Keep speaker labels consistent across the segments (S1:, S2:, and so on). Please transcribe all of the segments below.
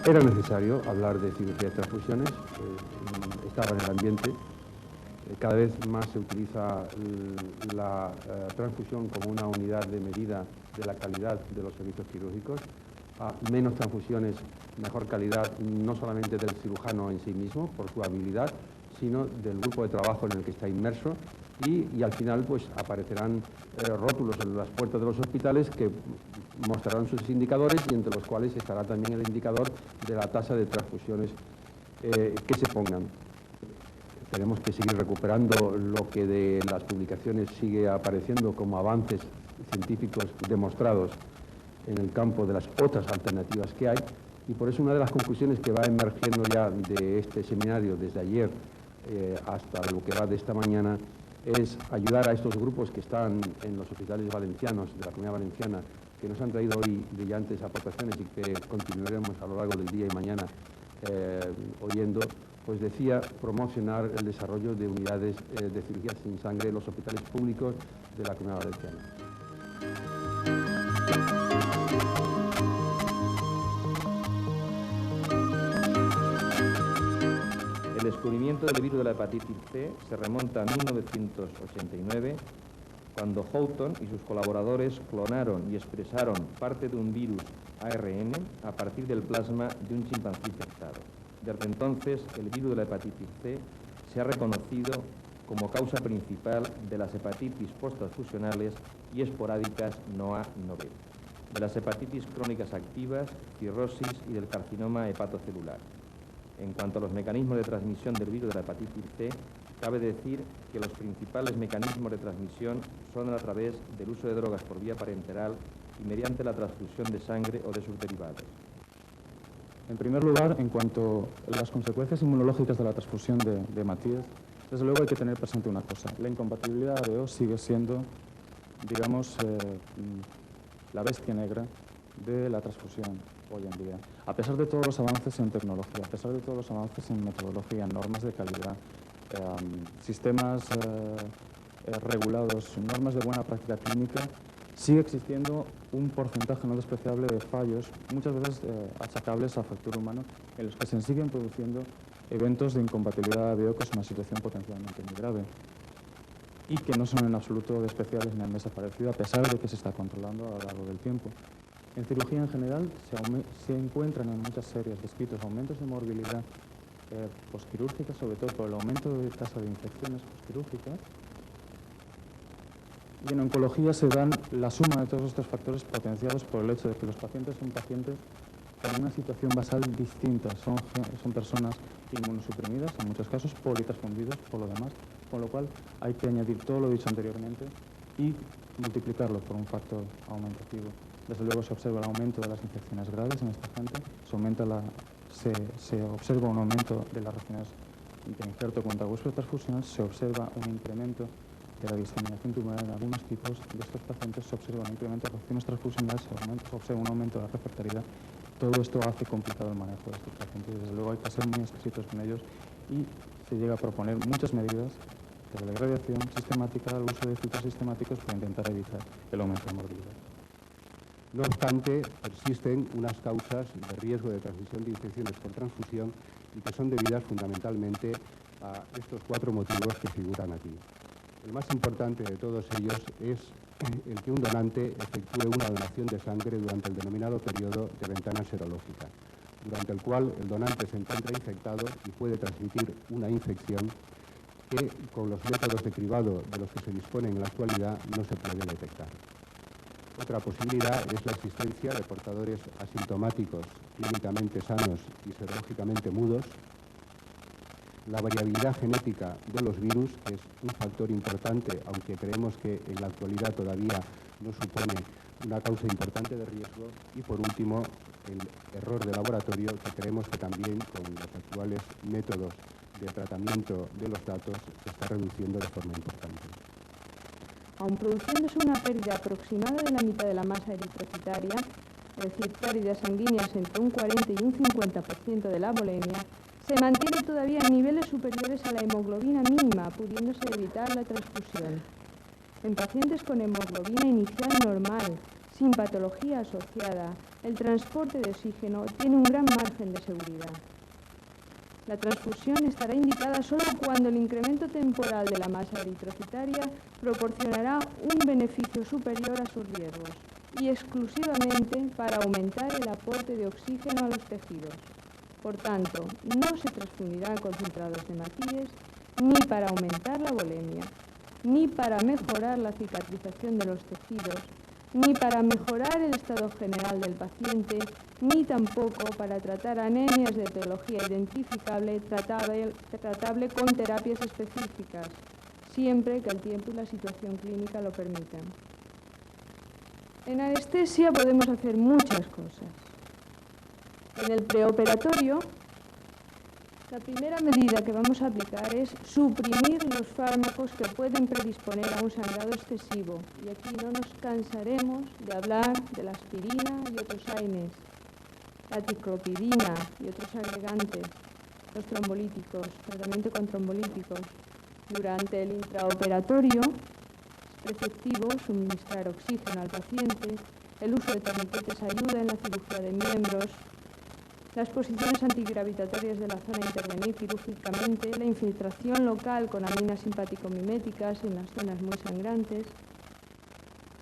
S1: Era necesario hablar de cirugía de transfusiones, estaba en el ambiente. Cada vez más se utiliza la transfusión como una unidad de medida de la calidad de los servicios quirúrgicos. Menos transfusiones, mejor calidad, no solamente del cirujano en sí mismo, por su habilidad, sino del grupo de trabajo en el que está inmerso, y al final pues aparecerán rótulos en las puertas de los hospitales que mostrarán sus indicadores, y entre los cuales estará también el indicador de la tasa de transfusiones que se pongan. Tenemos que seguir recuperando lo que de las publicaciones sigue apareciendo como avances científicos demostrados en el campo de las otras alternativas que hay, y por eso una de las conclusiones que va emergiendo ya de este seminario desde ayer hasta lo que va de esta mañana es ayudar a estos grupos que están en los hospitales valencianos, de la Comunidad Valenciana, que nos han traído hoy brillantes aportaciones y que continuaremos a lo largo del día y mañana oyendo. Pues decía, promocionar el desarrollo de unidades de cirugía sin sangre en los hospitales públicos de la Comunidad Valenciana.
S2: El descubrimiento del virus de la hepatitis C se remonta a 1989, cuando Houghton y sus colaboradores clonaron y expresaron parte de un virus ARN a partir del plasma de un chimpancé infectado. Desde entonces, el virus de la hepatitis C se ha reconocido como causa principal de las hepatitis posttransfusionales y esporádicas NOA-9, de las hepatitis crónicas activas, cirrosis y del carcinoma hepatocelular. En cuanto a los mecanismos de transmisión del virus de la hepatitis C, cabe decir que los principales mecanismos de transmisión son a través del uso de drogas por vía parenteral y mediante la transfusión de sangre o de sus derivados.
S3: En primer lugar, en cuanto a las consecuencias inmunológicas de la transfusión de hematíes, desde luego hay que tener presente una cosa. La incompatibilidad ABO sigue siendo, digamos, la bestia negra de la transfusión hoy en día. A pesar de todos los avances en tecnología, a pesar de todos los avances en metodología, normas de calidad, sistemas regulados, normas de buena práctica clínica, sigue existiendo un porcentaje no despreciable de fallos, muchas veces achacables al factor humano, en los que se siguen produciendo eventos de incompatibilidad ABO, que es una situación potencialmente muy grave y que no son en absoluto despreciables ni han desaparecido, a pesar de que se está controlando a lo largo del tiempo. En cirugía en general se encuentran en muchas series descritos aumentos de morbilidad posquirúrgica, sobre todo por el aumento de tasa de infecciones posquirúrgicas. Y en oncología se dan la suma de todos estos factores potenciados por el hecho de que los pacientes son pacientes con una situación basal distinta. Son personas inmunosuprimidas, en muchos casos politransfundidas por lo demás, con lo cual hay que añadir todo lo dicho anteriormente y multiplicarlo por un factor aumentativo. Desde luego se observa el aumento de las infecciones graves en esta gente, se observa un aumento de las reacciones de injerto contra hueso transfusional, se observa un incremento de la diseminación tumoral en algunos tipos de estos pacientes, se observa un incremento de reacciones transfusionales, se observa un aumento de la refractariedad. Todo esto hace complicado el manejo de estos pacientes y desde luego hay que ser muy exquisitos con ellos, y se llega a proponer muchas medidas desde la irradiación sistemática al uso de filtros sistemáticos para intentar evitar el aumento de morbilidad.
S1: No obstante, persisten unas causas de riesgo de transmisión de infecciones por transfusión y que son debidas fundamentalmente a estos 4 motivos que figuran aquí. El más importante de todos ellos es el que un donante efectúe una donación de sangre durante el denominado periodo de ventana serológica, durante el cual el donante se encuentra infectado y puede transmitir una infección que con los métodos de cribado de los que se dispone en la actualidad no se puede detectar. Otra posibilidad es la existencia de portadores asintomáticos, clínicamente sanos y serológicamente mudos, la variabilidad genética de los virus, que es un factor importante, aunque creemos que en la actualidad todavía no supone una causa importante de riesgo, y por último el error de laboratorio, que creemos que también con los actuales métodos de tratamiento de los datos se está reduciendo de forma importante.
S4: Aun produciéndose una pérdida aproximada de la mitad de la masa eritrocitaria, es decir, pérdidas sanguíneas entre un 40 y un 50% de la volemia, se mantiene todavía en niveles superiores a la hemoglobina mínima, pudiéndose evitar la transfusión. En pacientes con hemoglobina inicial normal, sin patología asociada, el transporte de oxígeno tiene un gran margen de seguridad. La transfusión estará indicada solo cuando el incremento temporal de la masa eritrocitaria proporcionará un beneficio superior a sus riesgos y exclusivamente para aumentar el aporte de oxígeno a los tejidos. Por tanto, no se transfundirán concentrados de hematíes ni para aumentar la volemia, ni para mejorar la cicatrización de los tejidos, ni para mejorar el estado general del paciente, ni tampoco para tratar anemias de etiología identificable tratable con terapias específicas, siempre que el tiempo y la situación clínica lo permitan. En anestesia podemos hacer muchas cosas. En el preoperatorio, la primera medida que vamos a aplicar es suprimir los fármacos que pueden predisponer a un sangrado excesivo. Y aquí no nos cansaremos de hablar de la aspirina y otros AINES, la ticlopidina y otros agregantes, los trombolíticos, tratamiento con trombolíticos. Durante el intraoperatorio es preceptivo suministrar oxígeno al paciente, el uso de torniquetes ayuda en la cirugía de miembros, las posiciones antigravitatorias de la zona a intervenir quirúrgicamente, la infiltración local con aminas simpático-miméticas en las zonas muy sangrantes.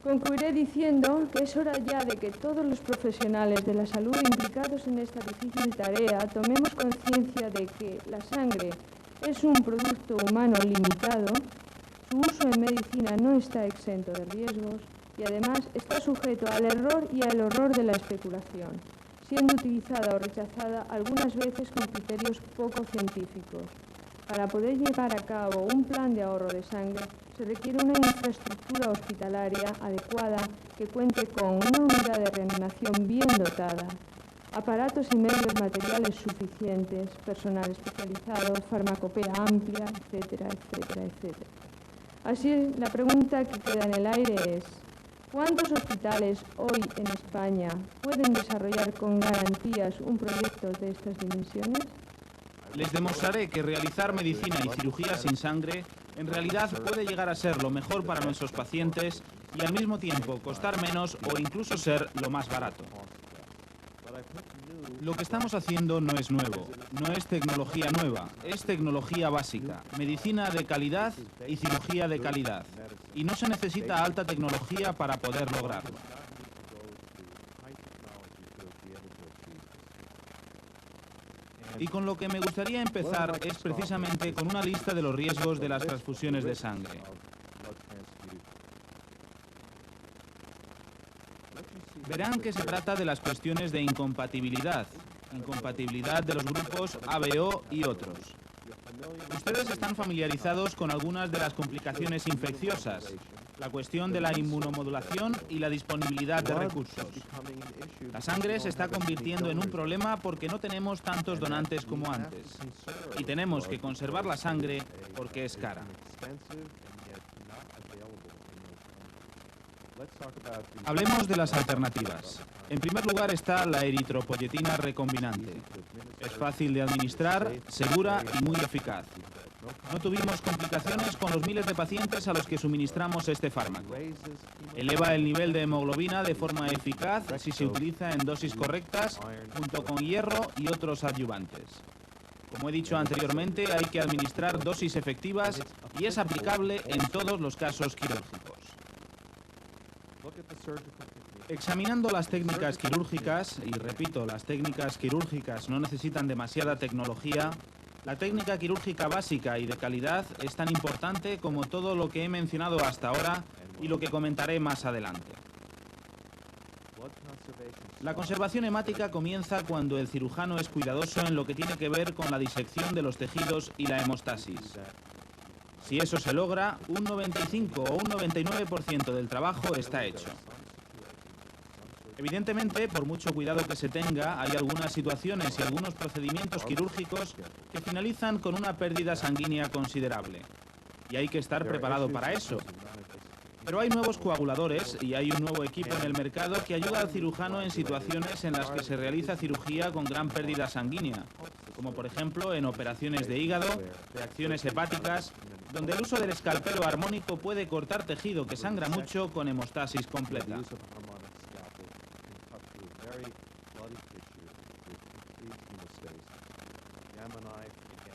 S4: Concluiré diciendo que es hora ya de que todos los profesionales de la salud implicados en esta difícil tarea tomemos conciencia de que la sangre es un producto humano limitado, su uso en medicina no está exento de riesgos y además está sujeto al error y al horror de la especulación, siendo utilizada o rechazada algunas veces con criterios poco científicos. Para poder llevar a cabo un plan de ahorro de sangre se requiere una infraestructura hospitalaria adecuada que cuente con una unidad de reanimación bien dotada, aparatos y medios materiales suficientes, personal especializado, farmacopea amplia, etcétera, etcétera, etcétera. Así, la pregunta que queda en el aire es: ¿cuántos hospitales hoy en España pueden desarrollar con garantías un proyecto de estas dimensiones?
S5: Les demostraré que realizar medicina y cirugía sin sangre en realidad puede llegar a ser lo mejor para nuestros pacientes y al mismo tiempo costar menos o incluso ser lo más barato. Lo que estamos haciendo no es nuevo, no es tecnología nueva, es tecnología básica, medicina de calidad y cirugía de calidad. Y no se necesita alta tecnología para poder lograrlo. Y con lo que me gustaría empezar es precisamente con una lista de los riesgos de las transfusiones de sangre. Verán que se trata de las cuestiones de incompatibilidad de los grupos ABO y otros. Ustedes están familiarizados con algunas de las complicaciones infecciosas, la cuestión de la inmunomodulación y la disponibilidad de recursos. La sangre se está convirtiendo en un problema porque no tenemos tantos donantes como antes. Y tenemos que conservar la sangre porque es cara. Hablemos de las alternativas. En primer lugar está la eritropoyetina recombinante. Es fácil de administrar, segura y muy eficaz. No tuvimos complicaciones con los miles de pacientes a los que suministramos este fármaco. Eleva el nivel de hemoglobina de forma eficaz si se utiliza en dosis correctas, junto con hierro y otros adyuvantes. Como he dicho anteriormente, hay que administrar dosis efectivas y es aplicable en todos los casos quirúrgicos. Examinando las técnicas quirúrgicas, y repito, las técnicas quirúrgicas no necesitan demasiada tecnología, la técnica quirúrgica básica y de calidad es tan importante como todo lo que he mencionado hasta ahora y lo que comentaré más adelante. La conservación hemática comienza cuando el cirujano es cuidadoso en lo que tiene que ver con la disección de los tejidos y la hemostasis. Si eso se logra, un 95 o un 99% del trabajo está hecho. Evidentemente, por mucho cuidado que se tenga, hay algunas situaciones y algunos procedimientos quirúrgicos que finalizan con una pérdida sanguínea considerable. Y hay que estar preparado para eso. Pero hay nuevos coaguladores y hay un nuevo equipo en el mercado que ayuda al cirujano en situaciones en las que se realiza cirugía con gran pérdida sanguínea, como por ejemplo en operaciones de hígado, reacciones hepáticas, donde el uso del escalpelo armónico puede cortar tejido que sangra mucho con hemostasis completa.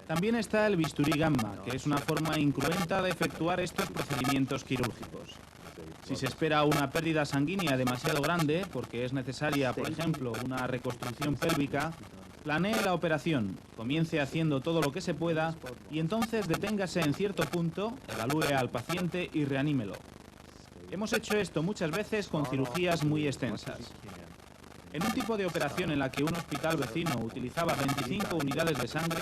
S5: También está el bisturí gamma, que es una forma incruenta de efectuar estos procedimientos quirúrgicos. Si se espera una pérdida sanguínea demasiado grande, porque es necesaria, por ejemplo, una reconstrucción pélvica, planee la operación, comience haciendo todo lo que se pueda y entonces deténgase en cierto punto, evalúe al paciente y reanímelo. Hemos hecho esto muchas veces con cirugías muy extensas. En un tipo de operación en la que un hospital vecino utilizaba 25 unidades de sangre,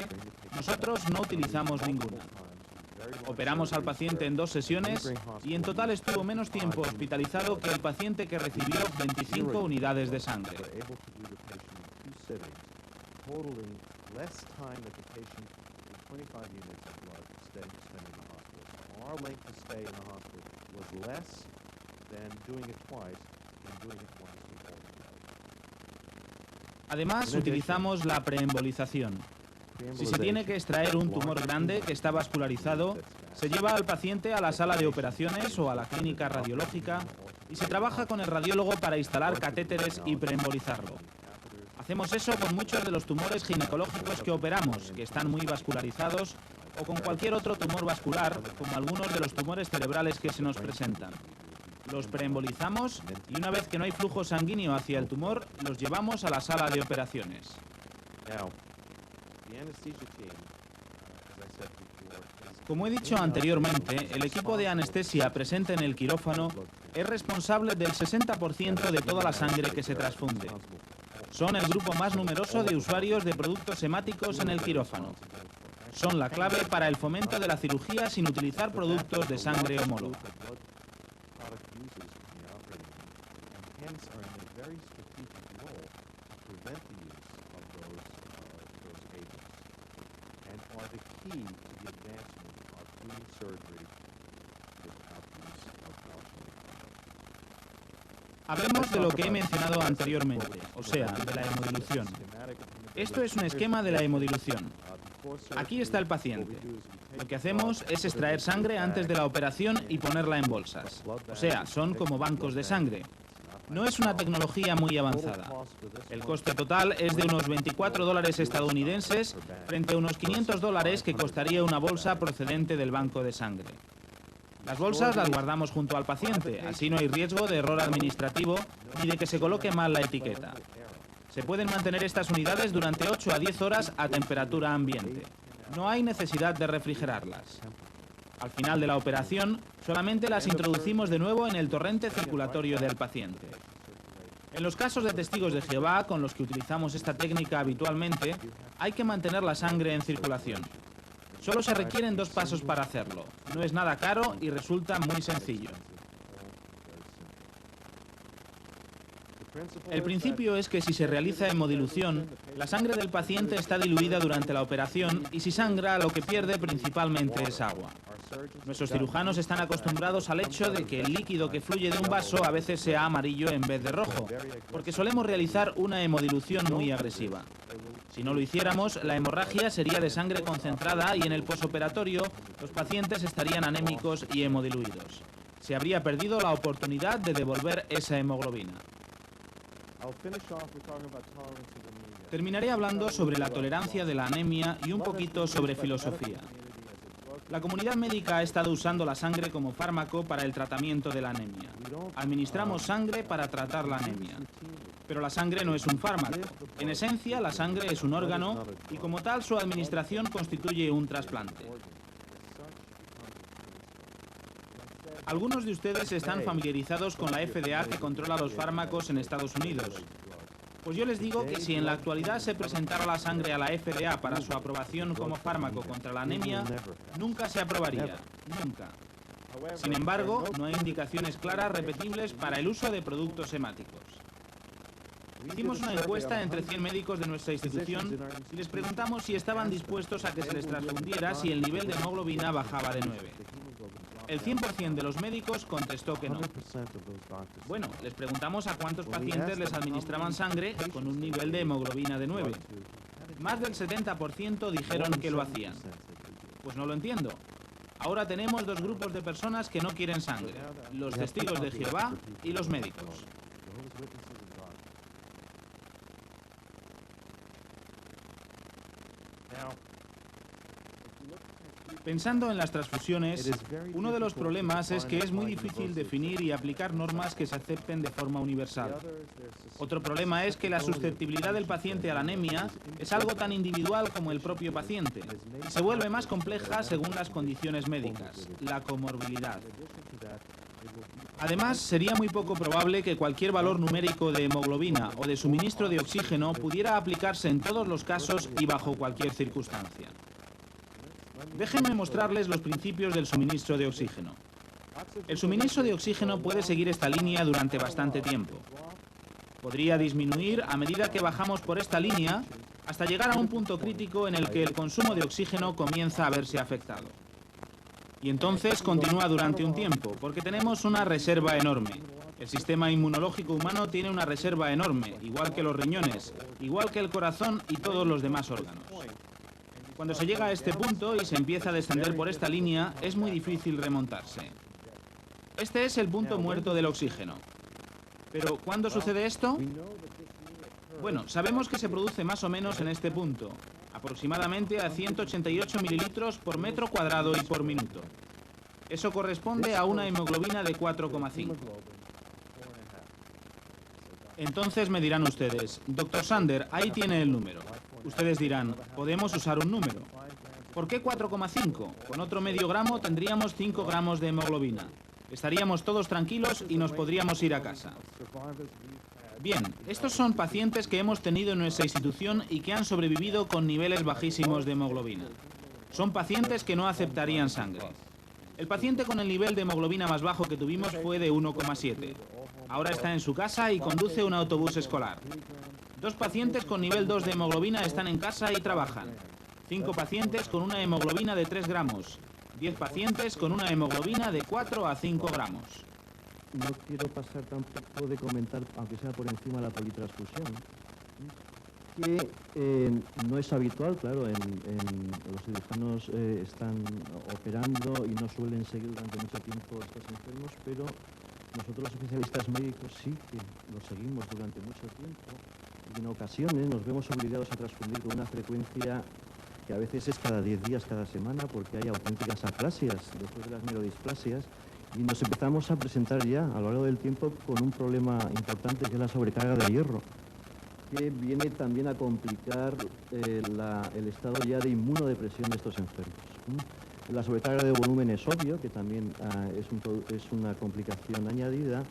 S5: nosotros no utilizamos ninguna. Operamos al paciente en 2 sesiones y en total estuvo menos tiempo hospitalizado que el paciente que recibió 25 unidades de sangre. Además, utilizamos la preembolización. Si se tiene que extraer un tumor grande que está vascularizado, se lleva al paciente a la sala de operaciones o a la clínica radiológica y se trabaja con el radiólogo para instalar catéteres y preembolizarlo. Hacemos eso con muchos de los tumores ginecológicos que operamos, que están muy vascularizados, o con cualquier otro tumor vascular, como algunos de los tumores cerebrales que se nos presentan. Los preembolizamos y una vez que no hay flujo sanguíneo hacia el tumor, los llevamos a la sala de operaciones. Como he dicho anteriormente, el equipo de anestesia presente en el quirófano es responsable del 60% de toda la sangre que se transfunde. Son el grupo más numeroso de usuarios de productos hemáticos en el quirófano. Son la clave para el fomento de la cirugía sin utilizar productos de sangre homóloga. Hablemos de lo que he mencionado anteriormente, o sea, de la hemodilución. Esto es un esquema de la hemodilución. Aquí está el paciente. Lo que hacemos es extraer sangre antes de la operación y ponerla en bolsas. O sea, son como bancos de sangre. No es una tecnología muy avanzada. El coste total es de unos $24 estadounidenses frente a unos $500 que costaría una bolsa procedente del banco de sangre. Las bolsas las guardamos junto al paciente, así no hay riesgo de error administrativo ni de que se coloque mal la etiqueta. Se pueden mantener estas unidades durante 8 a 10 horas a temperatura ambiente. No hay necesidad de refrigerarlas. Al final de la operación, solamente las introducimos de nuevo en el torrente circulatorio del paciente. En los casos de testigos de Jehová, con los que utilizamos esta técnica habitualmente, hay que mantener la sangre en circulación. Solo se requieren 2 pasos para hacerlo. No es nada caro y resulta muy sencillo. El principio es que si se realiza hemodilución, la sangre del paciente está diluida durante la operación y si sangra, lo que pierde principalmente es agua. Nuestros cirujanos están acostumbrados al hecho de que el líquido que fluye de un vaso a veces sea amarillo en vez de rojo, porque solemos realizar una hemodilución muy agresiva. Si no lo hiciéramos, la hemorragia sería de sangre concentrada y en el posoperatorio los pacientes estarían anémicos y hemodiluidos. Se habría perdido la oportunidad de devolver esa hemoglobina. Terminaré hablando sobre la tolerancia de la anemia y un poquito sobre filosofía. La comunidad médica ha estado usando la sangre como fármaco para el tratamiento de la anemia. Administramos sangre para tratar la anemia. Pero la sangre no es un fármaco. En esencia, la sangre es un órgano y como tal su administración constituye un trasplante. Algunos de ustedes están familiarizados con la FDA que controla los fármacos en Estados Unidos. Pues yo les digo que si en la actualidad se presentara la sangre a la FDA para su aprobación como fármaco contra la anemia, nunca se aprobaría, nunca. Sin embargo, no hay indicaciones claras repetibles para el uso de productos hemáticos. Hicimos una encuesta entre 100 médicos de nuestra institución y les preguntamos si estaban dispuestos a que se les transfundiera si el nivel de hemoglobina bajaba de 9. El 100% de los médicos contestó que no. Bueno, les preguntamos a cuántos pacientes les administraban sangre con un nivel de hemoglobina de 9. Más del 70% dijeron que lo hacían. Pues no lo entiendo. Ahora tenemos 2 grupos de personas que no quieren sangre, los testigos de Jehová y los médicos.
S6: Now,
S5: Pensando en las transfusiones, uno de los problemas es que es muy difícil definir y aplicar normas que se acepten de forma universal. Otro problema es que la susceptibilidad del paciente a la anemia es algo tan individual como el propio paciente y se vuelve más compleja según las condiciones médicas, la comorbilidad. Además, sería muy poco probable que cualquier valor numérico de hemoglobina o de suministro de oxígeno pudiera aplicarse en todos los casos y bajo cualquier circunstancia. Déjenme mostrarles los principios del suministro de oxígeno. El suministro de oxígeno puede seguir esta línea durante bastante tiempo. Podría disminuir a medida que bajamos por esta línea hasta llegar a un punto crítico en el que el consumo de oxígeno comienza a verse afectado. Y entonces continúa durante un tiempo, porque tenemos una reserva enorme. El sistema inmunológico humano tiene una reserva enorme, igual que los riñones, igual que el corazón y todos los demás órganos. Cuando se llega a este punto y se empieza a descender por esta línea, es muy difícil remontarse. Este es el punto muerto del oxígeno. Pero, ¿cuándo sucede esto? Bueno, sabemos que se produce más o menos en este punto, aproximadamente a 188 mililitros por metro cuadrado y por minuto. Eso corresponde a una hemoglobina de 4,5. Entonces me dirán ustedes, Dr. Sander, ahí tiene el número. Ustedes dirán, podemos usar un número. ¿Por qué 4,5? Con otro medio gramo tendríamos 5 gramos de hemoglobina. Estaríamos todos tranquilos y nos podríamos ir a casa. Bien, estos son pacientes que hemos tenido en nuestra institución y que han sobrevivido con niveles bajísimos de hemoglobina. Son pacientes que no aceptarían sangre. El paciente con el nivel de hemoglobina más bajo que tuvimos fue de 1,7. Ahora está en su casa y conduce un autobús escolar. 2 pacientes con nivel 2 de hemoglobina están en casa y trabajan. 5 pacientes con una hemoglobina de 3 gramos. 10 pacientes con una hemoglobina de 4 a 5 gramos.
S2: No quiero pasar tampoco de comentar, aunque sea por encima, la politransfusión, que no es habitual, claro, los cirujanos están operando y no suelen seguir durante mucho tiempo estos enfermos, pero nosotros los especialistas médicos sí que los seguimos durante mucho tiempo y en ocasiones nos vemos obligados a transfundir con una frecuencia que a veces es cada 10 días, cada semana, porque hay auténticas aplasias después de las mielodisplasias. Y nos empezamos a presentar ya a lo largo del tiempo con un problema importante que es la sobrecarga de hierro, que viene también a complicar el estado ya de inmunodepresión de estos enfermos. La sobrecarga de volumen es obvio, que también es una complicación añadida,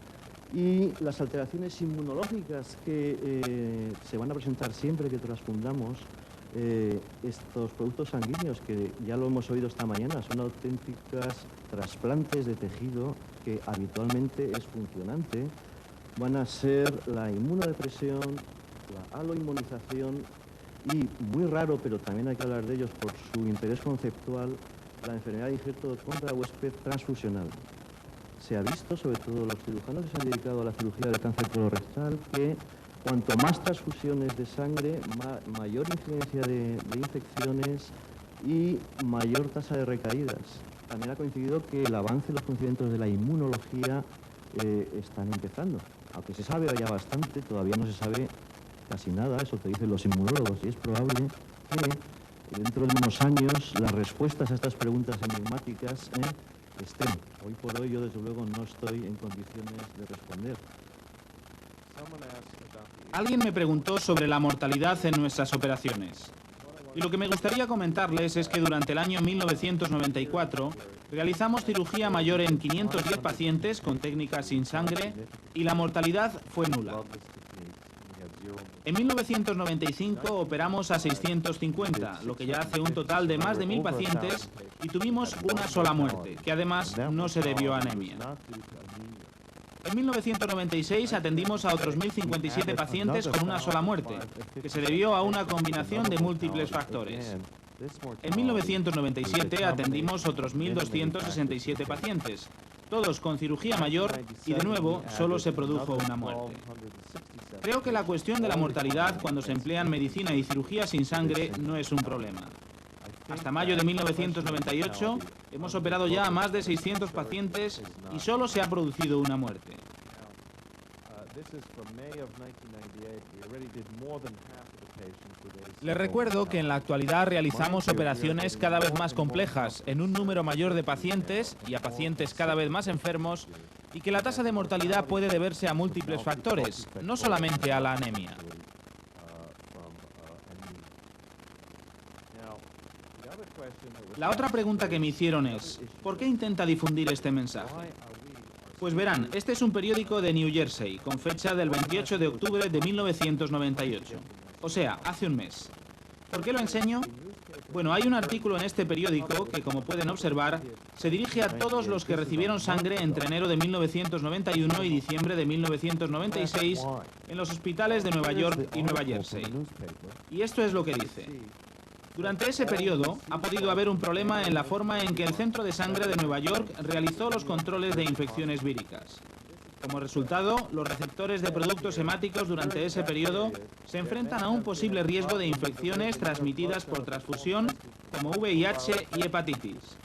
S2: y las alteraciones inmunológicas que se van a presentar siempre que transfundamos estos productos sanguíneos, que ya lo hemos oído esta mañana, son auténticas trasplantes de tejido que habitualmente es funcionante, van a ser la inmunodepresión, la aloinmunización y, muy raro, pero también hay que hablar de ellos por su interés conceptual, la enfermedad de injerto contra huésped transfusional. Se ha visto, sobre todo los cirujanos que se han dedicado a la cirugía del cáncer colorectal, que cuanto más transfusiones de sangre, mayor incidencia de infecciones y mayor tasa de recaídas. También ha coincidido que el avance de los conocimientos de la inmunología están empezando. Aunque se sabe ya bastante, todavía no se sabe casi nada, eso te dicen los inmunólogos, y es probable que dentro de unos años las respuestas a estas preguntas enigmáticas estén. Hoy por hoy yo desde luego no estoy en condiciones de responder.
S5: Alguien me preguntó sobre la mortalidad en nuestras operaciones. Y lo que me gustaría comentarles es que durante el año 1994 realizamos cirugía mayor en 510 pacientes con técnicas sin sangre y la mortalidad fue nula. En 1995 operamos a 650, lo que ya hace un total de más de 1000 pacientes y tuvimos una sola muerte, que además no se debió a anemia. En 1996 atendimos a otros 1057 pacientes con una sola muerte, que se debió a una combinación de múltiples factores. En 1997 atendimos otros 1267 pacientes, todos con cirugía mayor y de nuevo solo se produjo una muerte. Creo que la cuestión de la mortalidad cuando se emplean medicina y cirugía sin sangre no es un problema. Hasta mayo de 1998 hemos operado ya a más de 600 pacientes y solo se ha producido una muerte.
S6: This is from May of 1998. We already did more than half of the
S5: Les recuerdo que en la actualidad realizamos operaciones cada vez más complejas, en un número mayor de pacientes y a pacientes cada vez más enfermos, y que la tasa de mortalidad puede deberse a múltiples factores, no solamente a la anemia. La otra pregunta que me hicieron es, ¿por qué intenta difundir este mensaje? Pues verán, este es un periódico de New Jersey, con fecha del 28 de octubre de 1998. O sea, hace un mes. ¿Por qué lo enseño? Bueno, hay un artículo en este periódico que, como pueden observar, se dirige a todos los que recibieron sangre entre enero de 1991 y diciembre de 1996 en los hospitales de Nueva York y Nueva Jersey. Y esto es lo que dice. Durante ese periodo ha podido haber un problema en la forma en que el Centro de Sangre de Nueva York realizó los controles de infecciones víricas. Como resultado, los receptores de productos hemáticos durante ese periodo se enfrentan a un posible riesgo de infecciones transmitidas por transfusión como VIH y hepatitis.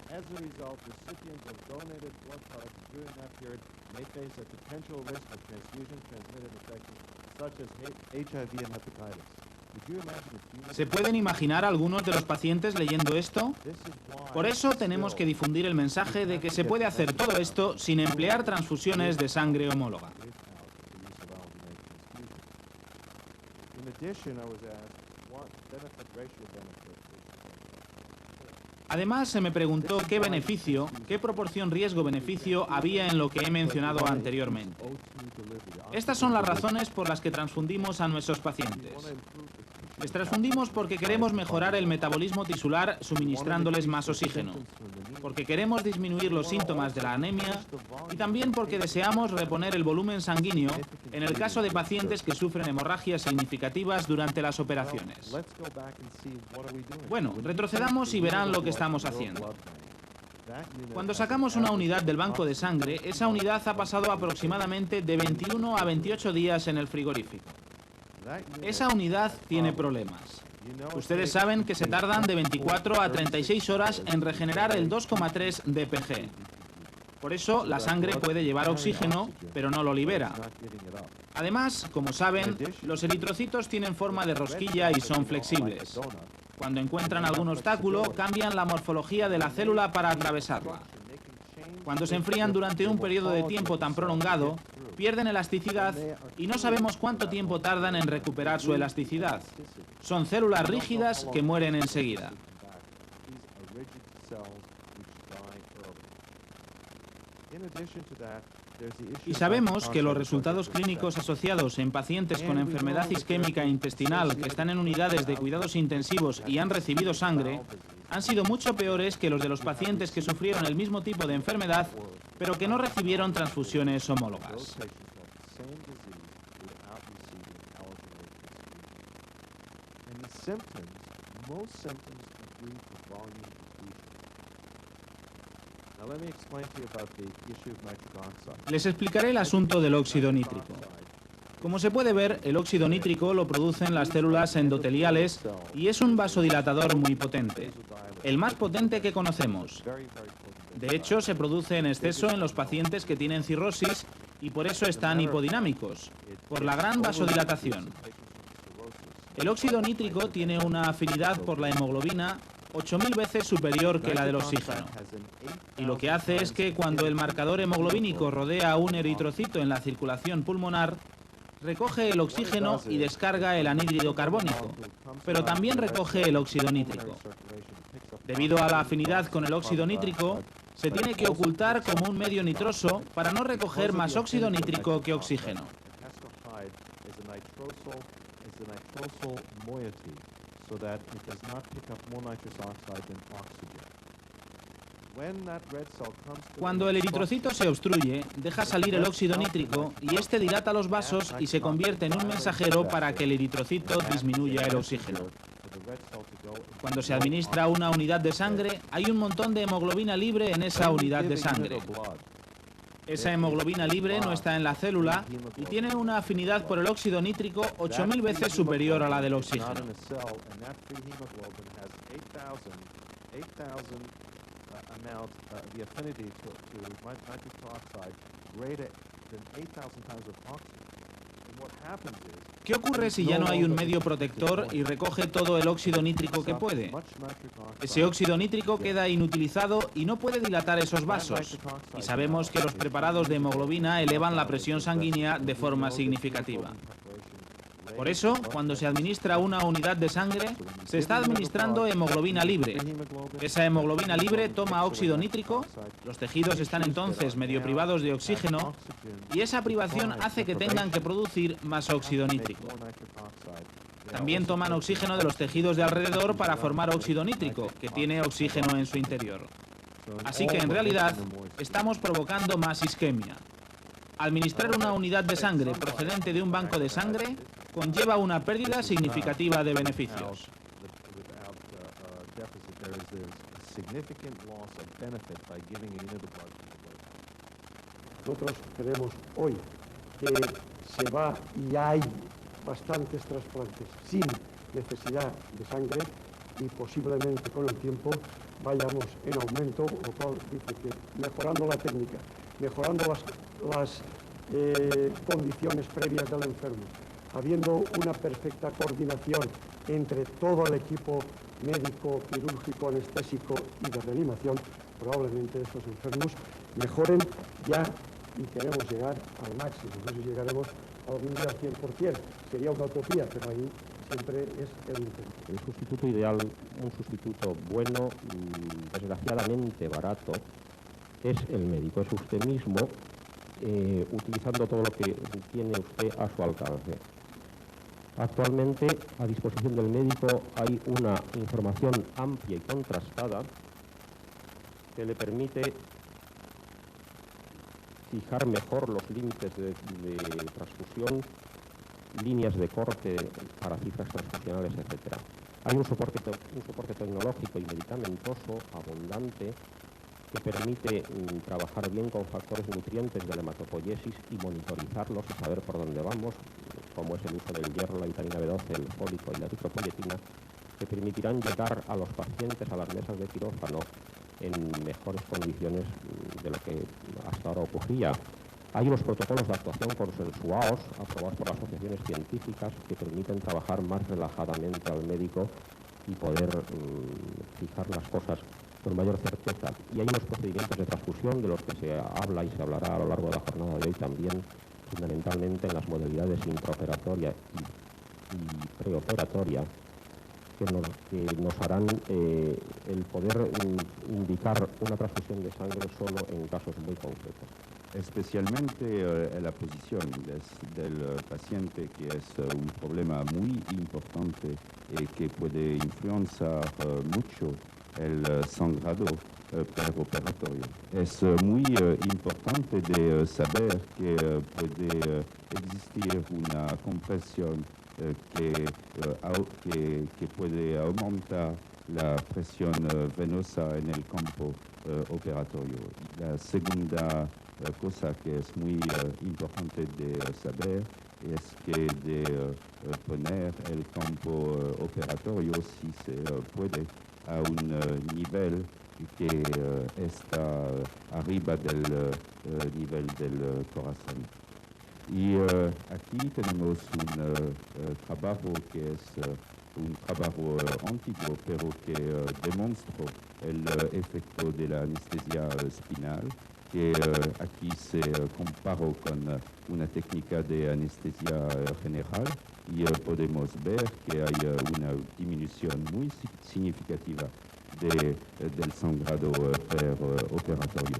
S5: ¿Se pueden imaginar algunos de los pacientes leyendo esto? Por eso tenemos que difundir el mensaje de que se puede hacer todo esto sin emplear transfusiones de sangre homóloga. Además, se me preguntó qué beneficio, qué proporción riesgo-beneficio había en lo que he mencionado anteriormente. Estas son las razones por las que transfundimos a nuestros pacientes. Les transfundimos porque queremos mejorar el metabolismo tisular suministrándoles más oxígeno, porque queremos disminuir los síntomas de la anemia y también porque deseamos reponer el volumen sanguíneo en el caso de pacientes que sufren hemorragias significativas durante las operaciones. Bueno, retrocedamos y verán lo que estamos haciendo. Cuando sacamos una unidad del banco de sangre, esa unidad ha pasado aproximadamente de 21 a 28 días en el frigorífico. Esa unidad tiene problemas. Ustedes saben que se tardan de 24 a 36 horas en regenerar el 2,3 dPg. Por eso, la sangre puede llevar oxígeno, pero no lo libera. Además, como saben, los eritrocitos tienen forma de rosquilla y son flexibles. Cuando encuentran algún obstáculo, cambian la morfología de la célula para atravesarla. Cuando se enfrían durante un periodo de tiempo tan prolongado, pierden elasticidad y no sabemos cuánto tiempo tardan en recuperar su elasticidad. Son células rígidas que mueren enseguida. Y sabemos que los resultados clínicos asociados en pacientes con enfermedad isquémica intestinal que están en unidades de cuidados intensivos y han recibido sangre han sido mucho peores que los de los pacientes que sufrieron el mismo tipo de enfermedad, pero que no recibieron transfusiones homólogas. Les explicaré el asunto del óxido nítrico. Como se puede ver, el óxido nítrico lo producen las células endoteliales y es un vasodilatador muy potente, el más potente que conocemos. De hecho, se produce en exceso en los pacientes que tienen cirrosis y por eso están hipodinámicos, por la gran vasodilatación. El óxido nítrico tiene una afinidad por la hemoglobina 8.000 veces superior que la del oxígeno. Y lo que hace es que cuando el marcador hemoglobínico rodea un eritrocito en la circulación pulmonar, recoge el oxígeno y descarga el anhídrido carbónico, pero también recoge el óxido nítrico. Debido a la afinidad con el óxido nítrico, se tiene que ocultar como un medio nitroso para no recoger más óxido nítrico que oxígeno. Cuando el eritrocito se obstruye, deja salir el óxido nítrico y este dilata los vasos y se convierte en un mensajero para que el eritrocito disminuya el oxígeno. Cuando se administra una unidad de sangre, hay un montón de hemoglobina libre en esa unidad de sangre. Esa hemoglobina libre no está en la célula y tiene una afinidad por el óxido nítrico 8.000 veces superior a la del oxígeno. ¿Qué ocurre si ya no hay un medio protector y recoge todo el óxido nítrico que puede? Ese óxido nítrico queda inutilizado y no puede dilatar esos vasos. Y sabemos que los preparados de hemoglobina elevan la presión sanguínea de forma significativa. Por eso, cuando se administra una unidad de sangre, se está administrando hemoglobina libre. Esa hemoglobina libre toma óxido nítrico, los tejidos están entonces medio privados de oxígeno y esa privación hace que tengan que producir más óxido nítrico. También toman oxígeno de los tejidos de alrededor para formar óxido nítrico, que tiene oxígeno en su interior. Así que en realidad estamos provocando más isquemia. Administrar una unidad de sangre procedente de un banco de sangre conlleva una pérdida significativa de beneficios.
S6: Nosotros creemos hoy que se va y hay bastantes trasplantes sin necesidad de sangre y posiblemente con el tiempo vayamos en aumento, lo cual dice que mejorando la técnica, mejorando las condiciones previas del enfermo, habiendo una perfecta coordinación entre todo el equipo médico, quirúrgico, anestésico y de reanimación, probablemente estos enfermos mejoren ya y queremos llegar al máximo. No sé si llegaremos algún día al 100%, sería una utopía, pero ahí siempre es el intento.
S7: El sustituto ideal, un sustituto bueno, desgraciadamente barato, es el médico, es usted mismo, utilizando todo lo que tiene usted a su alcance. Actualmente, a disposición del médico hay una información amplia y contrastada que le permite fijar mejor los límites de transfusión, líneas de corte para cifras transfusionales, etc. Hay un soporte tecnológico y medicamentoso abundante que permite trabajar bien con factores nutrientes de la hematopoiesis y monitorizarlos y saber por dónde vamos, como es el uso del hierro, la vitamina B12, el fólico y la eritropoyetina, que permitirán llegar a los pacientes a las mesas de quirófano en mejores condiciones de lo que hasta ahora ocurría. Hay unos protocolos de actuación consensuados, aprobados por asociaciones científicas, que permiten trabajar más relajadamente al médico y poder fijar las cosas con mayor certeza. Y hay unos procedimientos de transfusión de los que se habla y se hablará a lo largo de la jornada de hoy también, fundamentalmente en las modalidades intraoperatoria y preoperatoria, que nos harán el poder indicar una transfusión de sangre solo en casos muy concretos.
S8: Especialmente la posición del paciente, que es un problema muy importante y que puede influenciar mucho el sangrado peroperatorio. Es muy importante de saber que puede existir una compresión que puede aumentar la presión venosa en el campo operatorio. La segunda cosa que es muy importante de saber es que de poner el campo operatorio, si se puede, a un nivel que está arriba del nivel del corazón. Y aquí tenemos un trabajo que es un trabajo antiguo, pero que demuestra el efecto de la anestesia espinal, que aquí se comparó con una técnica de anestesia general y podemos ver que hay una disminución muy significativa del sangrado operatorio.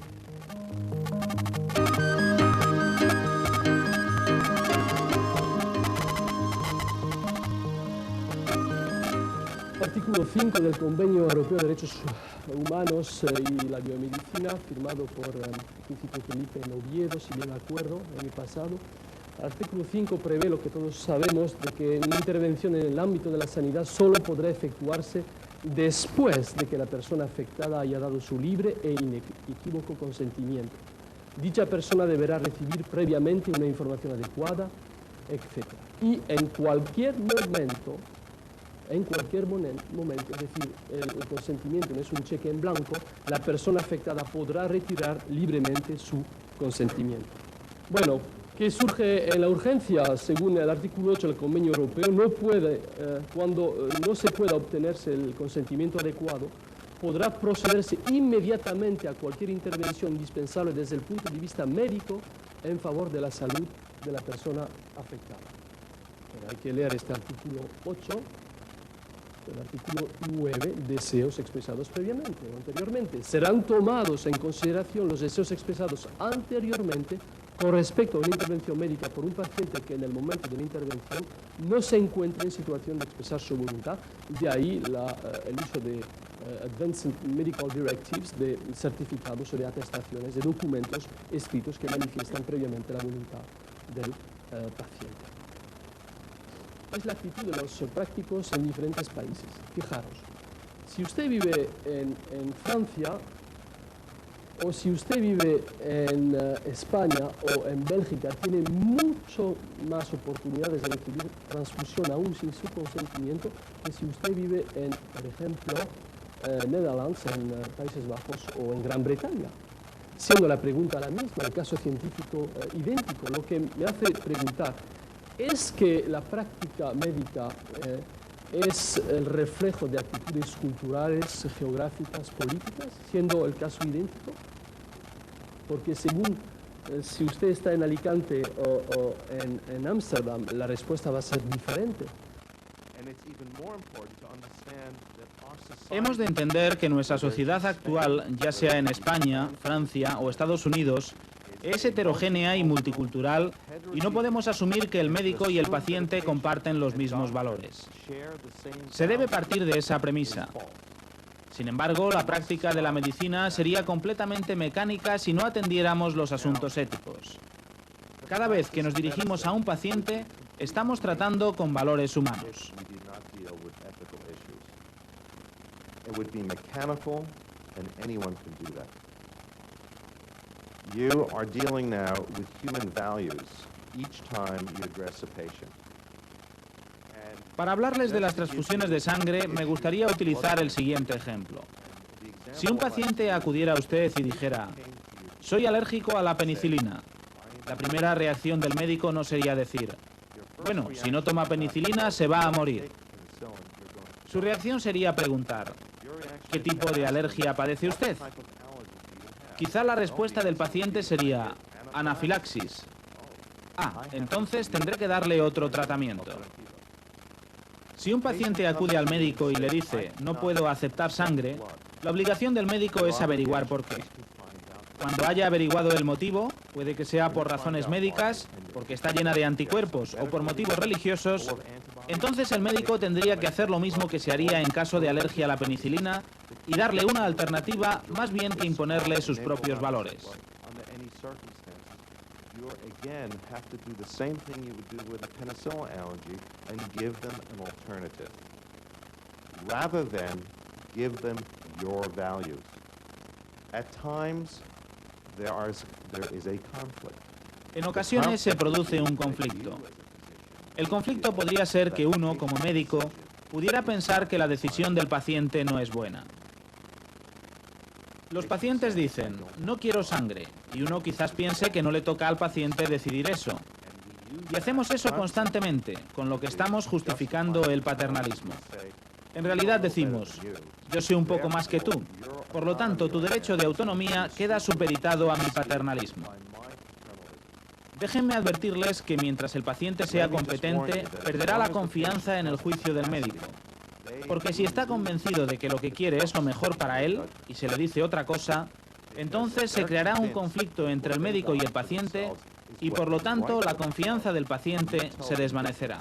S9: Artículo 5 del Convenio Europeo de Derechos Humanos y la Biomedicina, firmado por el Instituto Felipe en Oviedo, si bien me acuerdo, el año pasado. El artículo 5 prevé lo que todos sabemos, de que una intervención en el ámbito de la sanidad solo podrá efectuarse después de que la persona afectada haya dado su libre e inequívoco consentimiento. Dicha persona deberá recibir previamente una información adecuada, etc. Y en cualquier momento, es decir, el consentimiento no es un cheque en blanco, la persona afectada podrá retirar libremente su consentimiento. Bueno, que surge en la urgencia, según el artículo 8 del Convenio Europeo, no puede, cuando no se pueda obtenerse el consentimiento adecuado, podrá procederse inmediatamente a cualquier intervención indispensable desde el punto de vista médico en favor de la salud de la persona afectada. Pero hay que leer este artículo 8, el artículo 9, deseos expresados previamente o anteriormente. Serán tomados en consideración los deseos expresados anteriormente con respecto a una intervención médica por un paciente que en el momento de la intervención no se encuentre en situación de expresar su voluntad. De ahí el uso de Advanced Medical Directives, de certificados o de atestaciones, de documentos escritos que manifiestan previamente la voluntad del paciente. Es la actitud de los prácticos en diferentes países. Fijaros, si usted vive en Francia, o si usted vive en España o en Bélgica, tiene mucho más oportunidades de recibir transfusión aún sin su consentimiento que si usted vive en, por ejemplo, Netherlands, en Países Bajos o en Gran Bretaña. Siendo la pregunta la misma, el caso científico idéntico, lo que me hace preguntar es que la práctica médica es el reflejo de actitudes culturales, geográficas, políticas, siendo el caso idéntico. Porque según si usted está en Alicante o en Ámsterdam, la respuesta va a ser diferente.
S5: Hemos de entender que nuestra sociedad actual, ya sea en España, Francia o Estados Unidos, es heterogénea y multicultural y no podemos asumir que el médico y el paciente comparten los mismos valores. Se debe partir de esa premisa. Sin embargo, la práctica de la medicina sería completamente mecánica si no atendiéramos los asuntos éticos. Cada vez que nos dirigimos a un paciente, estamos tratando con valores humanos.
S10: You are dealing now with human values each time you address a patient.
S5: Para hablarles de las transfusiones de sangre, me gustaría utilizar el siguiente ejemplo. Si un paciente acudiera a usted y dijera, soy alérgico a la penicilina, la primera reacción del médico no sería decir, bueno, si no toma penicilina se va a morir. Su reacción sería preguntar, ¿qué tipo de alergia padece usted? Quizá la respuesta del paciente sería anafilaxis. Ah, entonces tendré que darle otro tratamiento. Si un paciente acude al médico y le dice, no puedo aceptar sangre, la obligación del médico es averiguar por qué. Cuando haya averiguado el motivo, puede que sea por razones médicas, porque está llena de anticuerpos o por motivos religiosos, entonces el médico tendría que hacer lo mismo que se haría en caso de alergia a la penicilina y darle una alternativa más bien que imponerle sus propios valores.
S10: Again, have to do the same thing you would do with a penicillin allergy and give them an alternative, rather than give them your values. At times, there is a conflict.
S5: En ocasiones se produce un conflicto. El conflicto podría ser que uno, como médico, pudiera pensar que la decisión del paciente no es buena. Los pacientes dicen, no quiero sangre, y uno quizás piense que no le toca al paciente decidir eso. Y hacemos eso constantemente, con lo que estamos justificando el paternalismo. En realidad decimos, yo sé un poco más que tú, por lo tanto tu derecho de autonomía queda supeditado a mi paternalismo. Déjenme advertirles que mientras el paciente sea competente, perderá la confianza en el juicio del médico. Porque si está convencido de que lo que quiere es lo mejor para él y se le dice otra cosa, entonces se creará un conflicto entre el médico y el paciente y por lo tanto la confianza del paciente se desvanecerá.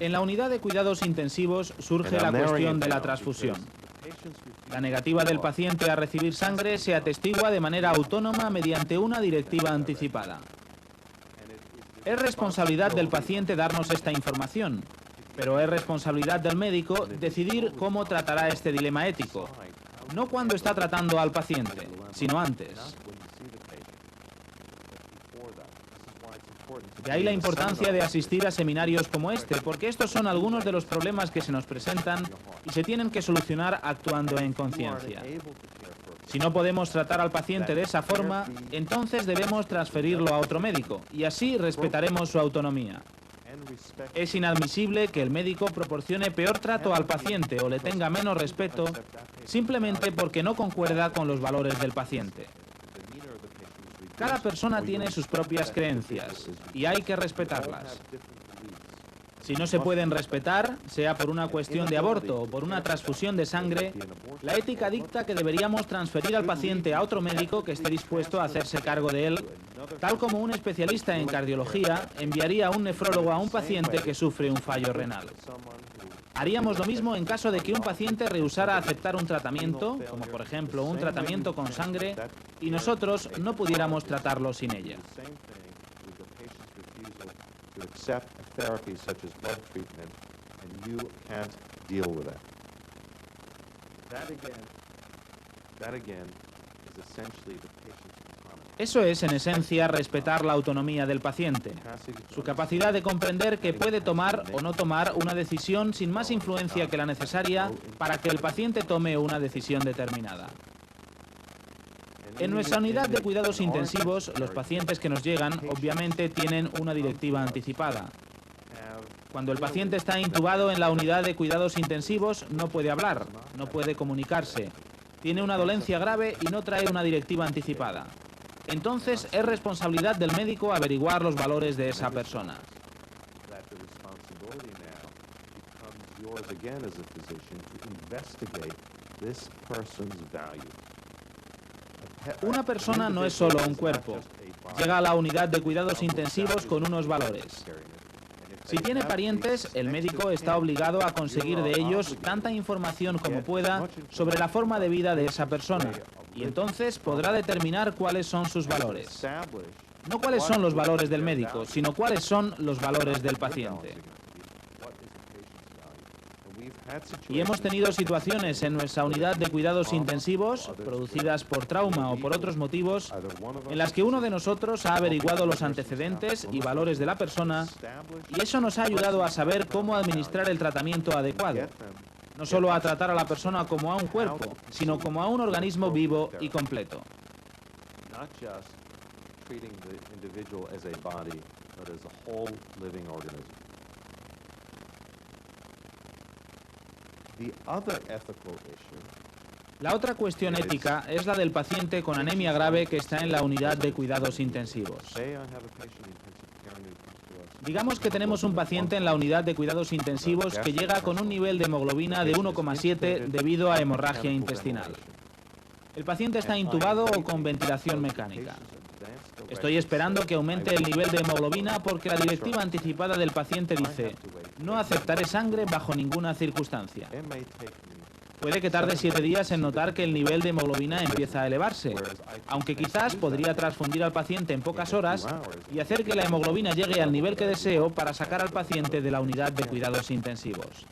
S5: En la unidad de cuidados intensivos surge la cuestión de la transfusión. La negativa del paciente a recibir sangre se atestigua de manera autónoma mediante una directiva anticipada. Es responsabilidad del paciente darnos esta información, pero es responsabilidad del médico decidir cómo tratará este dilema ético, no cuando está tratando al paciente, sino antes. De ahí la importancia de asistir a seminarios como este, porque estos son algunos de los problemas que se nos presentan y se tienen que solucionar actuando en conciencia. Si no podemos tratar al paciente de esa forma, entonces debemos transferirlo a otro médico y así respetaremos su autonomía. Es inadmisible que el médico proporcione peor trato al paciente o le tenga menos respeto simplemente porque no concuerda con los valores del paciente. Cada persona tiene sus propias creencias y hay que respetarlas. Si no se pueden respetar, sea por una cuestión de aborto o por una transfusión de sangre, la ética dicta que deberíamos transferir al paciente a otro médico que esté dispuesto a hacerse cargo de él, tal como un especialista en cardiología enviaría a un nefrólogo a un paciente que sufre un fallo renal. Haríamos lo mismo en caso de que un paciente rehusara aceptar un tratamiento, como por ejemplo un tratamiento con sangre, y nosotros no pudiéramos tratarlo sin ella.
S10: To accept a therapy such as blood treatment, and you can't deal with it. That again is essentially the patient's autonomy.
S5: Eso es, en esencia, respetar la autonomía del paciente, su capacidad de comprender que puede tomar o no tomar una decisión sin más influencia que la necesaria para que el paciente tome una decisión determinada. En nuestra unidad de cuidados intensivos, los pacientes que nos llegan, obviamente, tienen una directiva anticipada. Cuando el paciente está intubado en la unidad de cuidados intensivos, no puede hablar, no puede comunicarse, tiene una dolencia grave y no trae una directiva anticipada. Entonces, es responsabilidad del médico averiguar los valores de esa persona. Una persona no es solo un cuerpo. Llega a la unidad de cuidados intensivos con unos valores. Si tiene parientes, el médico está obligado a conseguir de ellos tanta información como pueda sobre la forma de vida de esa persona, y entonces podrá determinar cuáles son sus valores. No cuáles son los valores del médico, sino cuáles son los valores del paciente. Y hemos tenido situaciones en nuestra unidad de cuidados intensivos, producidas por trauma o por otros motivos, en las que uno de nosotros ha averiguado los antecedentes y valores de la persona, y eso nos ha ayudado a saber cómo administrar el tratamiento adecuado. No solo a tratar a la persona como a un cuerpo, sino como a un organismo vivo y completo. La otra cuestión ética es la del paciente con anemia grave que está en la unidad de cuidados intensivos. Digamos que tenemos un paciente en la unidad de cuidados intensivos que llega con un nivel de hemoglobina de 1,7 debido a hemorragia intestinal. El paciente está intubado o con ventilación mecánica. Estoy esperando que aumente el nivel de hemoglobina porque la directiva anticipada del paciente dice: no aceptaré sangre bajo ninguna circunstancia. Puede que tarde 7 días en notar que el nivel de hemoglobina empieza a elevarse, aunque quizás podría transfundir al paciente en pocas horas y hacer que la hemoglobina llegue al nivel que deseo para sacar al paciente de la unidad de cuidados intensivos.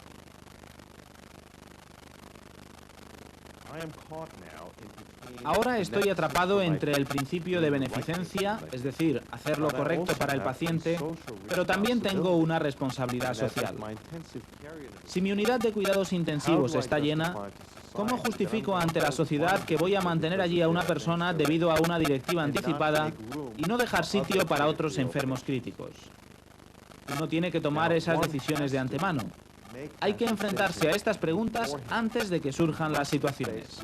S5: Ahora estoy atrapado entre el principio de beneficencia, es decir, hacer lo correcto para el paciente, pero también tengo una responsabilidad social. Si mi unidad de cuidados intensivos está llena, ¿cómo justifico ante la sociedad que voy a mantener allí a una persona debido a una directiva anticipada y no dejar sitio para otros enfermos críticos? Uno tiene que tomar esas decisiones de antemano. Hay que enfrentarse a estas preguntas antes de que surjan las situaciones.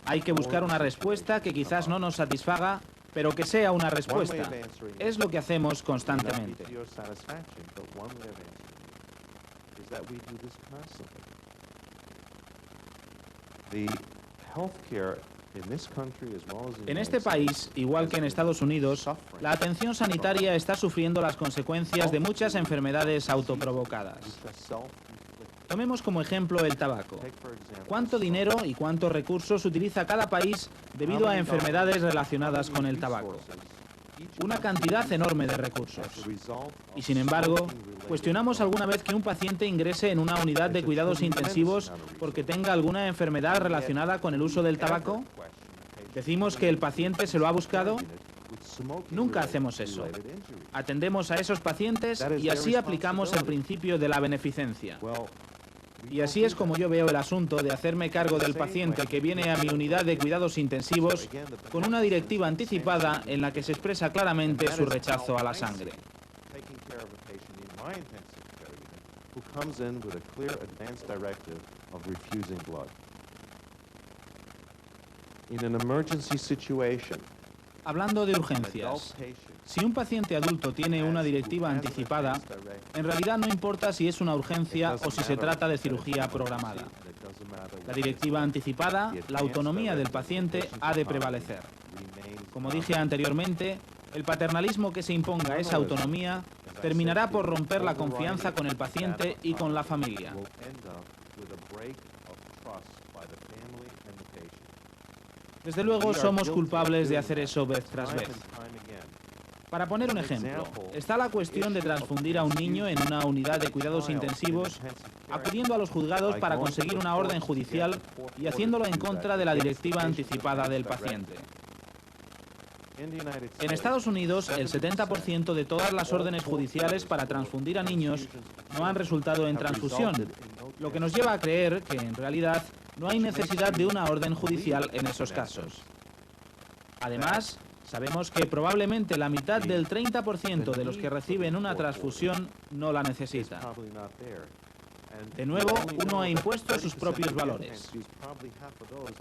S5: Hay que buscar una respuesta que quizás no nos satisfaga, pero que sea una respuesta. Es lo que hacemos constantemente. En este país, igual que en Estados Unidos, la atención sanitaria está sufriendo las consecuencias de muchas enfermedades autoprovocadas. Tomemos como ejemplo el tabaco. ¿Cuánto dinero y cuántos recursos utiliza cada país debido a enfermedades relacionadas con el tabaco? Una cantidad enorme de recursos. Y sin embargo, ¿cuestionamos alguna vez que un paciente ingrese en una unidad de cuidados intensivos porque tenga alguna enfermedad relacionada con el uso del tabaco? ¿Decimos que el paciente se lo ha buscado? Nunca hacemos eso. Atendemos a esos pacientes y así aplicamos el principio de la beneficencia. Y así es como yo veo el asunto de hacerme cargo del paciente que viene a mi unidad de cuidados intensivos con una directiva anticipada en la que se expresa claramente su rechazo a la sangre. Hablando de urgencias, si un paciente adulto tiene una directiva anticipada, en realidad no importa si es una urgencia o si se trata de cirugía programada. La directiva anticipada, la autonomía del paciente ha de prevalecer. Como dije anteriormente, el paternalismo que se imponga a esa autonomía terminará por romper la confianza con el paciente y con la familia. Desde luego somos culpables de hacer eso vez tras vez. Para poner un ejemplo, está la cuestión de transfundir a un niño en una unidad de cuidados intensivos, acudiendo a los juzgados para conseguir una orden judicial y haciéndolo en contra de la directiva anticipada del paciente. En Estados Unidos, el 70% de todas las órdenes judiciales para transfundir a niños no han resultado en transfusión, lo que nos lleva a creer que, en realidad, no hay necesidad de una orden judicial en esos casos. Además, sabemos que probablemente la mitad del 30% de los que reciben una transfusión no la necesita. De nuevo, uno ha impuesto sus propios valores.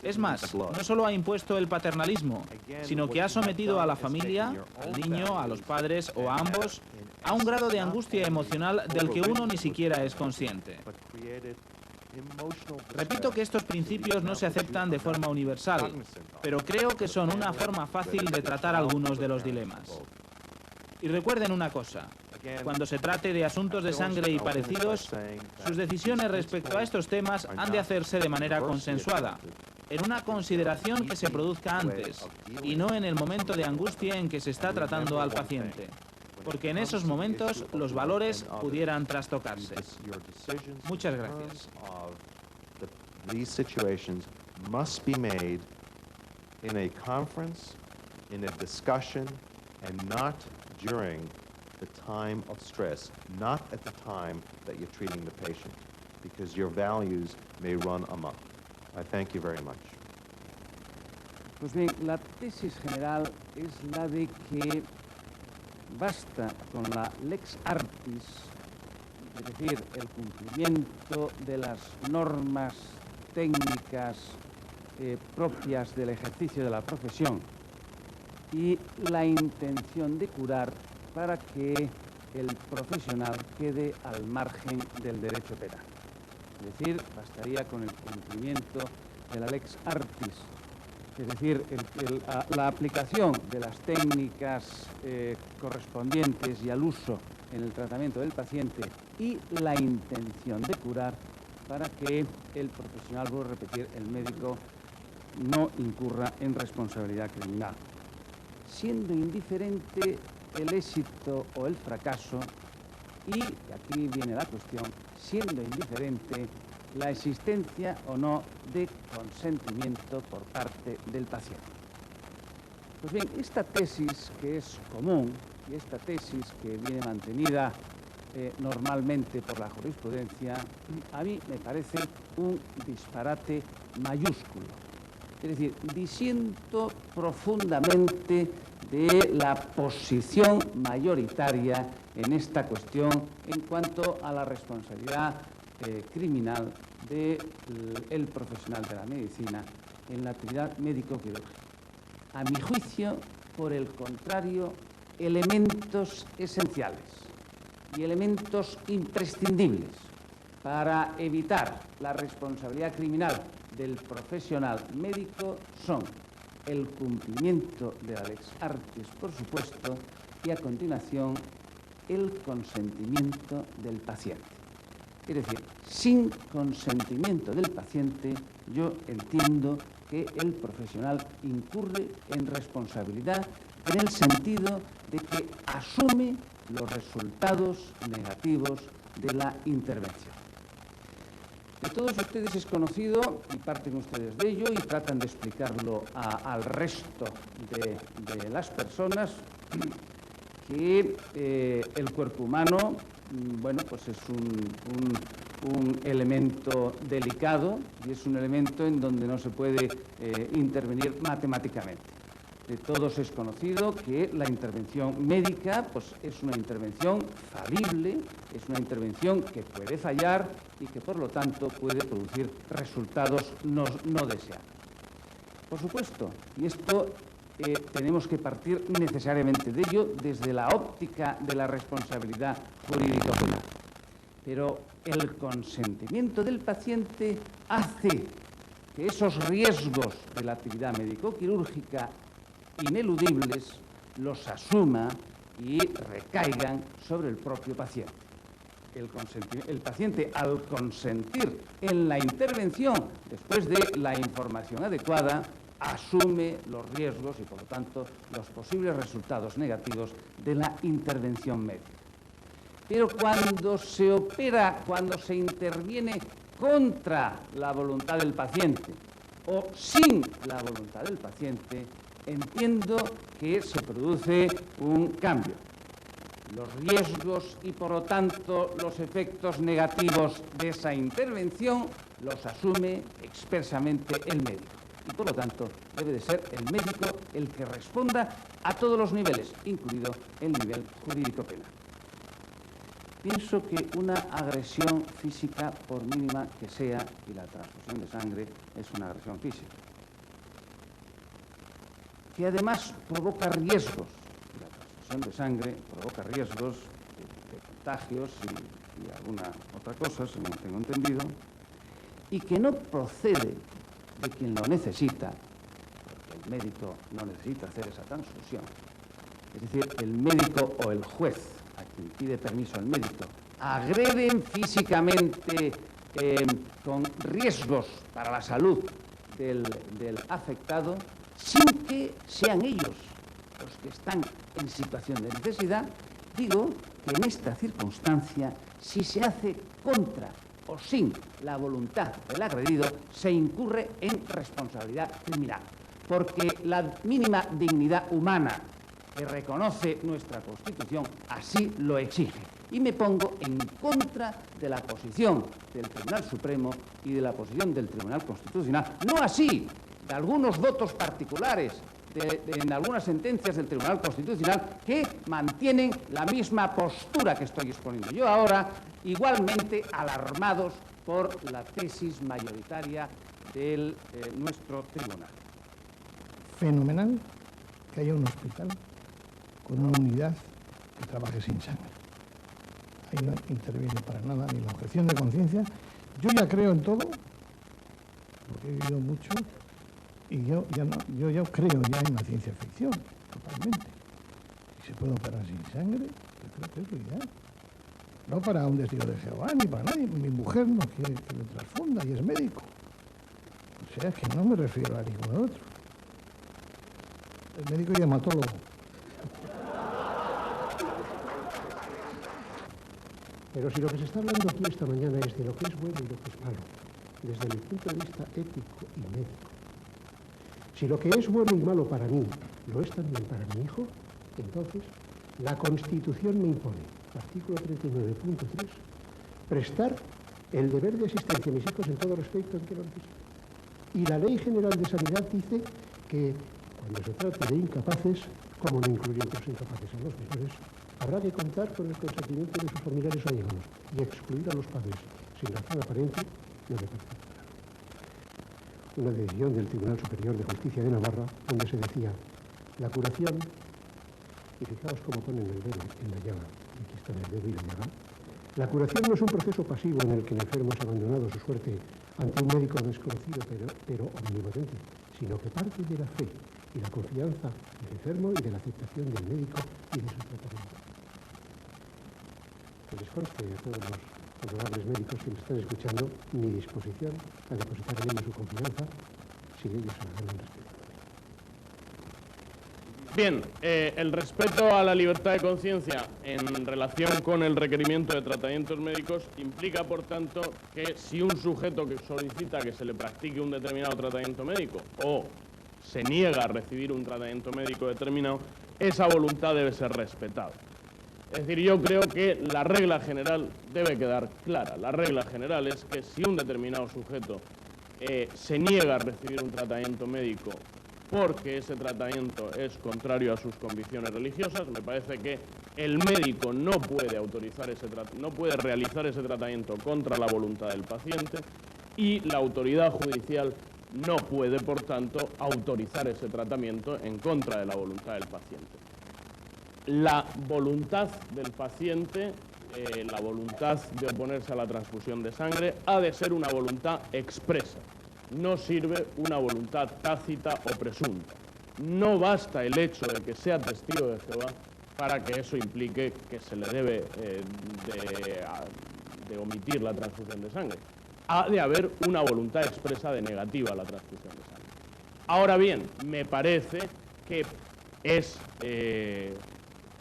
S5: Es más, no solo ha impuesto el paternalismo, sino que ha sometido a la familia, al niño, a los padres o a ambos, a un grado de angustia emocional del que uno ni siquiera es consciente. Repito que estos principios no se aceptan de forma universal, pero creo que son una forma fácil de tratar algunos de los dilemas. Y recuerden una cosa, cuando se trate de asuntos de sangre y parecidos, sus decisiones respecto a estos temas han de hacerse de manera consensuada, en una consideración que se produzca antes, y no en el momento de angustia en que se está tratando al paciente, porque en esos momentos los valores pudieran trastocarse. Muchas gracias.
S10: These situations must be made in a conference, in a discussion, and not during the time of stress, not at the time that you're treating the patient, because your values may run amok. I thank you very much.
S11: Pues bien, la tesis general es la de que basta con la lex artis, es decir, el cumplimiento de las normas técnicas propias del ejercicio de la profesión y la intención de curar para que el profesional quede al margen del derecho penal. Es decir, bastaría con el cumplimiento de la lex artis, es decir, la aplicación de las técnicas correspondientes y al uso en el tratamiento del paciente y la intención de curar para que el profesional, vuelvo a repetir, el médico, no incurra en responsabilidad criminal. Siendo indiferente el éxito o el fracaso, y aquí viene la cuestión, siendo indiferente la existencia o no de consentimiento por parte del paciente. Pues bien, esta tesis que es común y esta tesis que viene mantenida normalmente por la jurisprudencia, a mí me parece un disparate mayúsculo. Es decir, disiento profundamente de la posición mayoritaria en esta cuestión en cuanto a la responsabilidad criminal del profesional de la medicina en la actividad médico-quirúrgica. A mi juicio, por el contrario, elementos esenciales y elementos imprescindibles para evitar la responsabilidad criminal del profesional médico son el cumplimiento de la lex artis, por supuesto, y a continuación el consentimiento del paciente. Es decir, sin consentimiento del paciente, yo entiendo que el profesional incurre en responsabilidad en el sentido de que asume los resultados negativos de la intervención. De todos ustedes es conocido, y parten ustedes de ello, y tratan de explicarlo al resto de las personas, que el cuerpo humano, bueno, pues es un elemento delicado y es un elemento en donde no se puede intervenir matemáticamente. De todos es conocido que la intervención médica pues, es una intervención falible, es una intervención que puede fallar y que por lo tanto puede producir resultados no deseados. Por supuesto, y esto tenemos que partir necesariamente de ello desde la óptica de la responsabilidad jurídico-penal. Pero el consentimiento del paciente hace que esos riesgos de la actividad médico-quirúrgica ineludibles los asuma y recaigan sobre el propio paciente. El paciente, al consentir en la intervención, después de la información adecuada, asume los riesgos y, por lo tanto, los posibles resultados negativos de la intervención médica. Pero cuando se opera, cuando se interviene contra la voluntad del paciente o sin la voluntad del paciente, entiendo que se produce un cambio. Los riesgos y, por lo tanto, los efectos negativos de esa intervención los asume expresamente el médico. Y, por lo tanto, debe de ser el médico el que responda a todos los niveles, incluido el nivel jurídico-penal. Pienso que una agresión física, por mínima que sea, y la transfusión de sangre es una agresión física, que además provoca riesgos. La transfusión de sangre provoca riesgos de contagios y alguna otra cosa, según tengo entendido, y que no procede de quien lo necesita, porque el médico no necesita hacer esa transfusión. Es decir, el médico o el juez a quien pide permiso al médico agreden físicamente con riesgos para la salud del afectado, sin que sean ellos los que están en situación de necesidad. Digo que en esta circunstancia, si se hace contra o sin la voluntad del agredido, se incurre en responsabilidad criminal, porque la mínima dignidad humana que reconoce nuestra Constitución así lo exige. Y me pongo en contra de la posición del Tribunal Supremo y de la posición del Tribunal Constitucional, no así de algunos votos particulares en algunas sentencias del Tribunal Constitucional que mantienen la misma postura que estoy exponiendo yo ahora, igualmente alarmados por la tesis mayoritaria de nuestro tribunal.
S12: Fenomenal que haya un hospital con una unidad que trabaje sin sangre. Ahí no interviene para nada ni la objeción de conciencia. Yo ya creo en todo, porque he vivido mucho, y yo ya creo ya en la ciencia ficción, totalmente. Si se puede operar sin sangre, yo creo que es lo ideal. No para un testigo de Jehová, ni para nadie. Mi mujer no quiere que me transfunda y es médico. O sea, que no me refiero a ningún otro. El médico y hematólogo.
S6: Pero si lo que se está hablando aquí esta mañana es de lo que es bueno y lo que es malo, desde el punto de vista ético y médico, si lo que es bueno y malo para mí lo es también para mi hijo, entonces la Constitución me impone, artículo 39.3, prestar el deber de asistencia a mis hijos en todo respecto en que lo necesiten. Y la Ley General de Sanidad dice que cuando se trate de incapaces, como no incluir los incapaces en los menores, habrá que contar con el consentimiento de sus familiares o allegados y excluir a los padres sin razón aparente no de perfecto. Una decisión del Tribunal Superior de Justicia de Navarra donde se decía la curación, y fijaos cómo ponen el dedo en la llaga, aquí está el dedo y la llaga, la curación no es un proceso pasivo en el que el enfermo es abandonado a su suerte ante un médico desconocido pero omnipotente, sino que parte de la fe y la confianza del enfermo y de la aceptación del médico y de su tratamiento. Que les conste a todos los honorables médicos que me están escuchando mi disposición a depositar en ellos su confianza si ellos se la dan en respeto.
S13: Bien, el respeto a la libertad de conciencia en relación con el requerimiento de tratamientos médicos implica, por tanto, que si un sujeto que solicita que se le practique un determinado tratamiento médico o se niega a recibir un tratamiento médico determinado, esa voluntad debe ser respetada. Es decir, yo creo que la regla general debe quedar clara. La regla general es que si un determinado sujeto se niega a recibir un tratamiento médico porque ese tratamiento es contrario a sus convicciones religiosas, me parece que el médico no puede realizar ese tratamiento contra la voluntad del paciente y la autoridad judicial no puede, por tanto, autorizar ese tratamiento en contra de la voluntad del paciente. La voluntad del paciente, la voluntad de oponerse a la transfusión de sangre, ha de ser una voluntad expresa. No sirve una voluntad tácita o presunta. No basta el hecho de que sea testigo de Jehová para que eso implique que se le debe de omitir la transfusión de sangre. Ha de haber una voluntad expresa de negativa a la transfusión de sangre. Ahora bien, me parece que es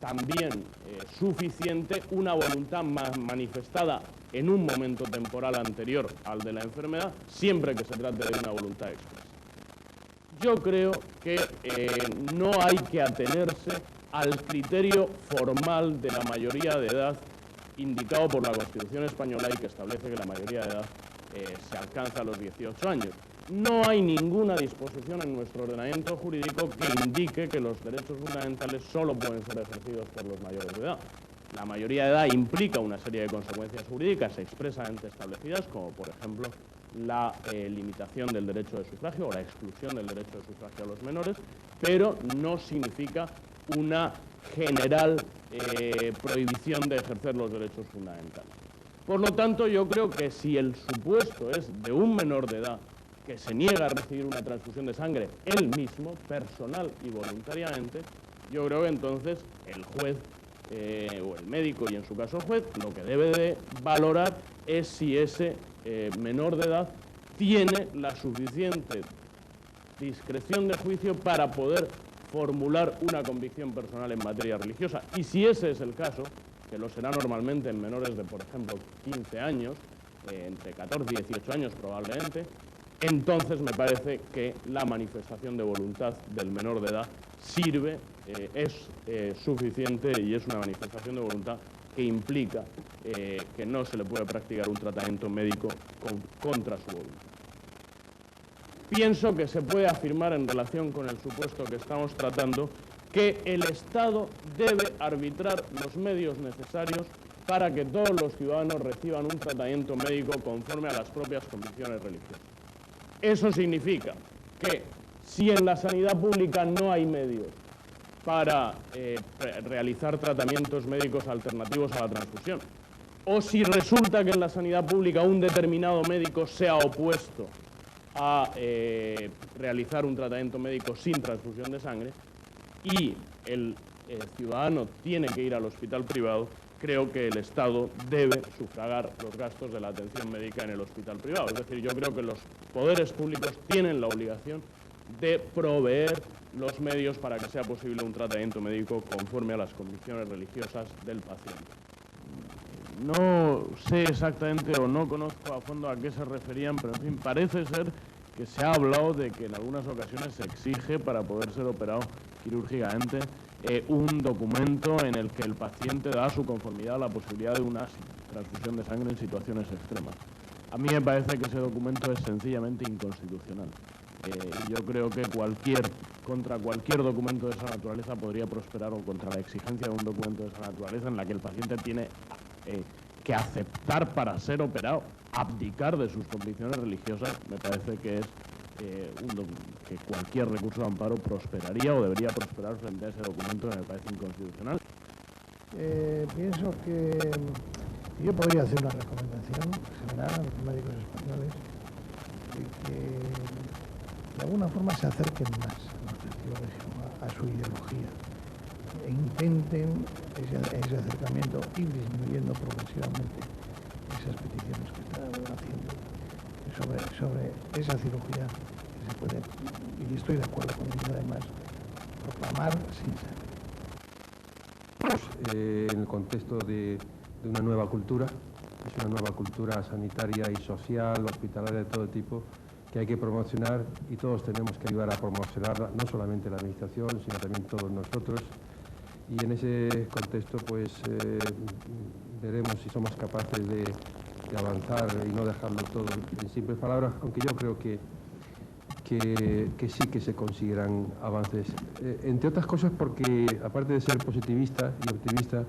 S13: también suficiente una voluntad manifestada en un momento temporal anterior al de la enfermedad, siempre que se trate de una voluntad expresa. Yo creo que no hay que atenerse al criterio formal de la mayoría de edad indicado por la Constitución española y que establece que la mayoría de edad se alcanza a los 18 años. No hay ninguna disposición en nuestro ordenamiento jurídico que indique que los derechos fundamentales solo pueden ser ejercidos por los mayores de edad. La mayoría de edad implica una serie de consecuencias jurídicas expresamente establecidas, como por ejemplo la limitación del derecho de sufragio o la exclusión del derecho de sufragio a los menores, pero no significa una general prohibición de ejercer los derechos fundamentales. Por lo tanto, yo creo que si el supuesto es de un menor de edad que se niega a recibir una transfusión de sangre él mismo, personal y voluntariamente, yo creo que entonces el juez o el médico, y en su caso el juez, lo que debe de valorar es si ese menor de edad tiene la suficiente discreción de juicio para poder formular una convicción personal en materia religiosa. Y si ese es el caso, que lo será normalmente en menores de, por ejemplo, 15 años, entre 14 y 18 años probablemente, entonces me parece que la manifestación de voluntad del menor de edad sirve, es suficiente y es una manifestación de voluntad que implica que no se le puede practicar un tratamiento médico contra su voluntad. Pienso que se puede afirmar en relación con el supuesto que estamos tratando que el Estado debe arbitrar los medios necesarios para que todos los ciudadanos reciban un tratamiento médico conforme a las propias convicciones religiosas. Eso significa que si en la sanidad pública no hay medios para realizar tratamientos médicos alternativos a la transfusión, o si resulta que en la sanidad pública un determinado médico se ha opuesto a realizar un tratamiento médico sin transfusión de sangre y el ciudadano tiene que ir al hospital privado, creo que el Estado debe sufragar los gastos de la atención médica en el hospital privado. Es decir, yo creo que los poderes públicos tienen la obligación de proveer los medios para que sea posible un tratamiento médico conforme a las convicciones religiosas del paciente. No sé exactamente o no conozco a fondo a qué se referían, pero en fin, parece ser que se ha hablado de que en algunas ocasiones se exige para poder ser operado quirúrgicamente un documento en el que el paciente da su conformidad a la posibilidad de una transfusión de sangre en situaciones extremas. A mí me parece que ese documento es sencillamente inconstitucional. Yo creo que contra cualquier documento de esa naturaleza podría prosperar, o contra la exigencia de un documento de esa naturaleza en la que el paciente tiene que aceptar para ser operado, abdicar de sus convicciones religiosas, me parece que es que cualquier recurso de amparo prosperaría o debería prosperar frente a ese documento que me parece inconstitucional.
S12: Pienso que yo podría hacer una recomendación general a los médicos españoles de que de alguna forma se acerquen más a su ideología e intenten ese acercamiento, ir disminuyendo progresivamente esas peticiones que están haciendo sobre esa cirugía que se puede, y estoy de acuerdo con ello además, proclamar mar sin sangre.
S1: En el contexto de una nueva cultura, es una nueva cultura sanitaria y social, hospitalaria de todo tipo, que hay que promocionar y todos tenemos que ayudar a promocionarla, no solamente la Administración, sino también todos nosotros. Y en ese contexto, pues, veremos si somos capaces de avanzar y no dejarlo todo en simples palabras, aunque yo creo que sí que se conseguirán avances. Entre otras cosas porque, aparte de ser positivista y optimista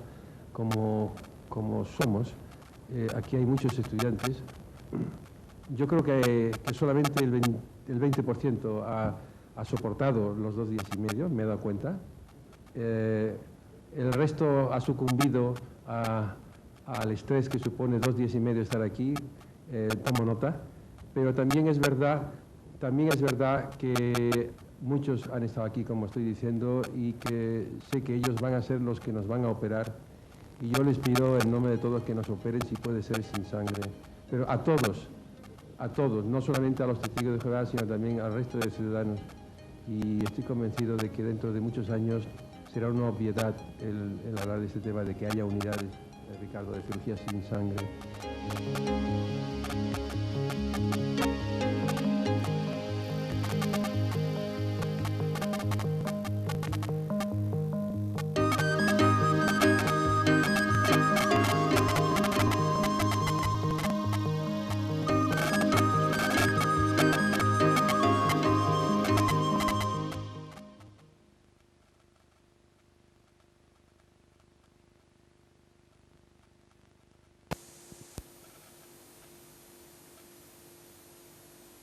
S1: como somos, aquí hay muchos estudiantes. Yo creo que solamente el 20% ha soportado los 2 días y medio, me he dado cuenta. El resto ha sucumbido al estrés que supone 2 días y medio estar aquí, tomo nota, pero también es verdad que muchos han estado aquí, como estoy diciendo, y que sé que ellos van a ser los que nos van a operar, y yo les pido en nombre de todos que nos operen, si puede ser sin sangre, pero a todos, no solamente a los testigos de Jehová, sino también al resto de ciudadanos, y estoy convencido de que dentro de muchos años será una obviedad el hablar de este tema, de que haya unidades, Ricardo, de cirugía sin sangre.